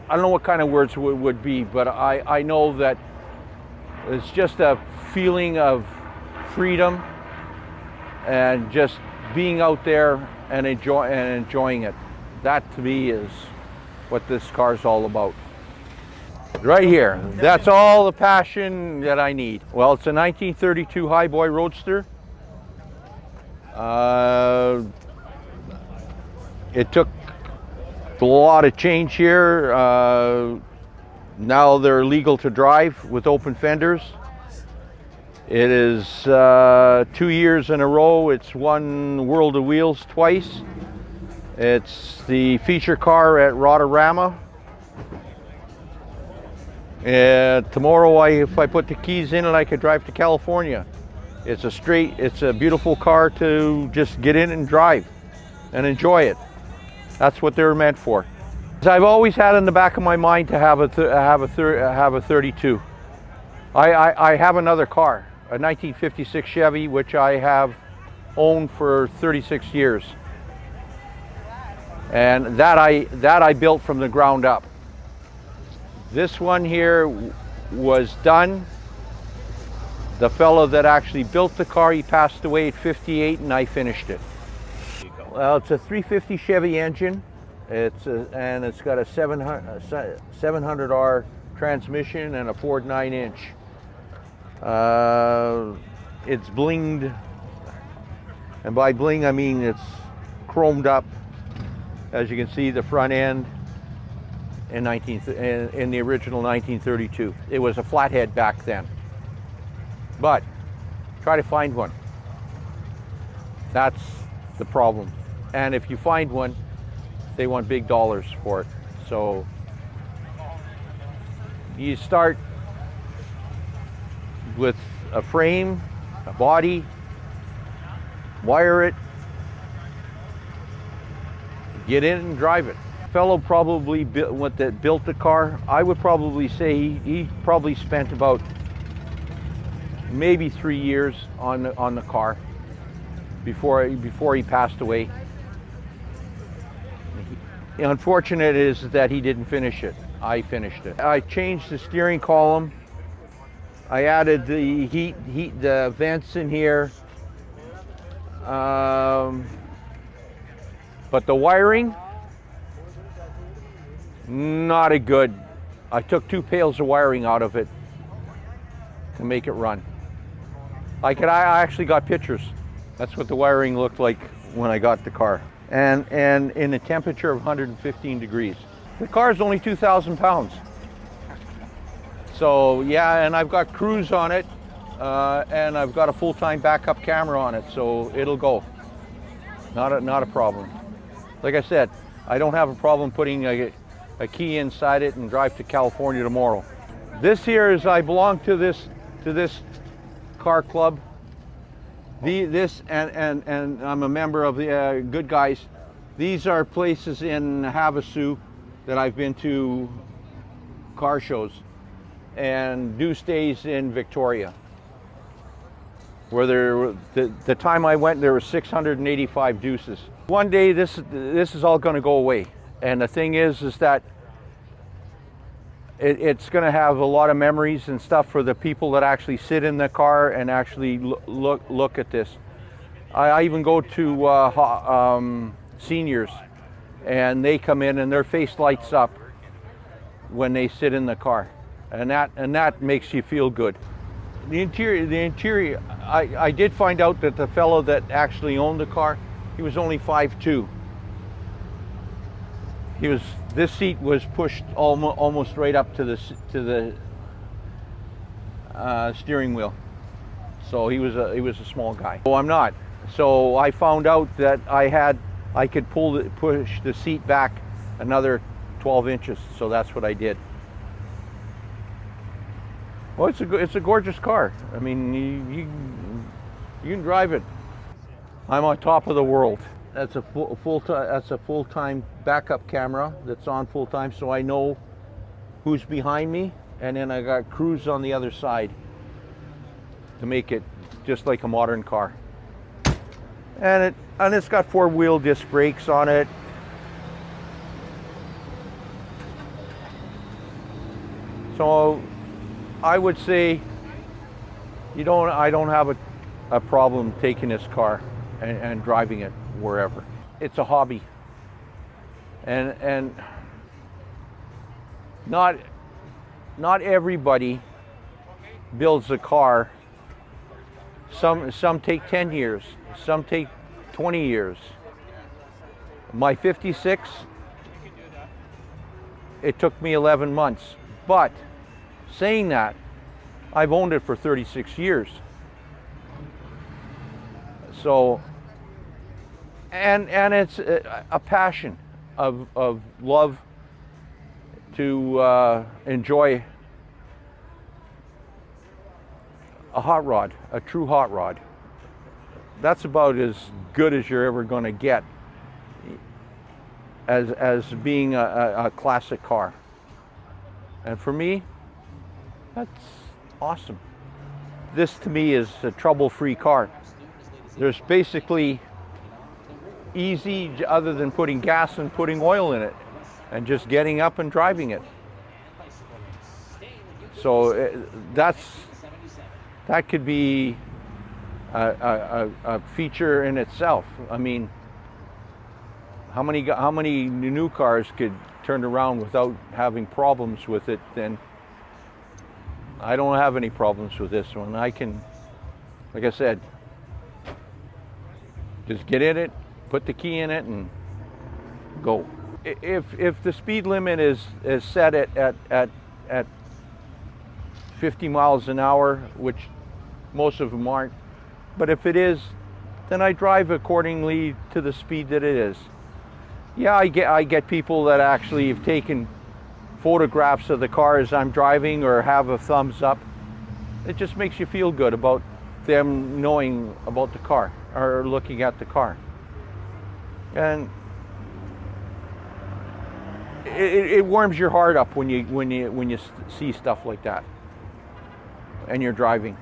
I don't know what kind of words would be, but I know that it's just a feeling of freedom and just being out there and enjoying it. That to me is what this car is all about. Right here, that's all the passion that I need. Well, it's a 1932 Highboy Roadster. It took a lot of change here. Now they're legal to drive with open fenders. It is 2 years in a row. It's won World of Wheels twice. It's the feature car at Rotorama. Tomorrow, if I put the keys in it, I could drive to California. It's a beautiful car to just get in and drive and enjoy it. That's what they're meant for. I've always had in the back of my mind to have a 32. I have another car, a 1956 Chevy, which I have owned for 36 years. And that I built from the ground up. This one here was done. The fellow that actually built the car, he passed away at 58, and I finished it. Well, it's a 350 Chevy engine. And it's got a 700R transmission and a Ford 9-inch. It's blinged, and by bling I mean it's chromed up. As you can see, the front end in the original 1932. It was a flathead back then. But try to find one. That's the problem. And if you find one, they want big dollars for it. So you start with a frame, a body, wire it, get in and drive it. Fellow probably built the car, I would probably say he probably spent about maybe 3 years on the car before he passed away. The unfortunate is that he didn't finish it. I finished it. I changed the steering column. I added the the vents in here. But the wiring, not a good. I took 2 pails of wiring out of it to make it run. I actually got pictures. That's what the wiring looked like when I got the car. And in a temperature of 115 degrees. The car is only 2,000 pounds. So yeah, and I've got cruise on it, and I've got a full-time backup camera on it, so it'll go. Not a problem. Like I said, I don't have a problem putting a key inside it and drive to California tomorrow. This here is, I belong to this car club. And I'm a member of the Good Guys. These are places in Havasu that I've been to car shows, and Deuce Days in Victoria, where the time I went, there were 685 Deuces. One day this is all going to go away, and the thing is that it's going to have a lot of memories and stuff for the people that actually sit in the car and actually look at this. I even go to seniors, and they come in and their face lights up when they sit in the car, and that makes you feel good. The interior. I did find out that the fellow that actually owned the car, he was only 5'2". This seat was pushed almost right up to the steering wheel, so he was a small guy. So I'm not. So I found out that I could push the seat back another 12 inches. So that's what I did. Well, it's a gorgeous car. I mean, you can drive it. I'm on top of the world. That's a full-time backup camera that's on full-time, so I know who's behind me, and then I got cruise on the other side to make it just like a modern car. And it's got 4-wheel disc brakes on it. So I would say I don't have a problem taking this car and driving it wherever. It's a hobby. And not everybody builds a car. Some take 10 years, some take 20 years. My 56, it took me 11 months. But saying that, I've owned it for 36 years. So, and it's a passion of love to enjoy a hot rod, a true hot rod. That's about as good as you're ever going to get as being a classic car. And for me, that's awesome. This to me is a trouble-free car. There's basically easy, other than putting gas and putting oil in it and just getting up and driving it. So that could be a feature in itself. I mean, how many new cars could turn around without having problems with it? Then I don't have any problems with this one. I can, like I said, just get in it, put the key in it, and go. If the speed limit is set at 50 miles an hour, which most of them aren't, but if it is, then I drive accordingly to the speed that it is. Yeah, I get people that actually have taken photographs of the car as I'm driving or have a thumbs up. It just makes you feel good about them knowing about the car or looking at the car. And it warms your heart up when you see stuff like that and you're driving.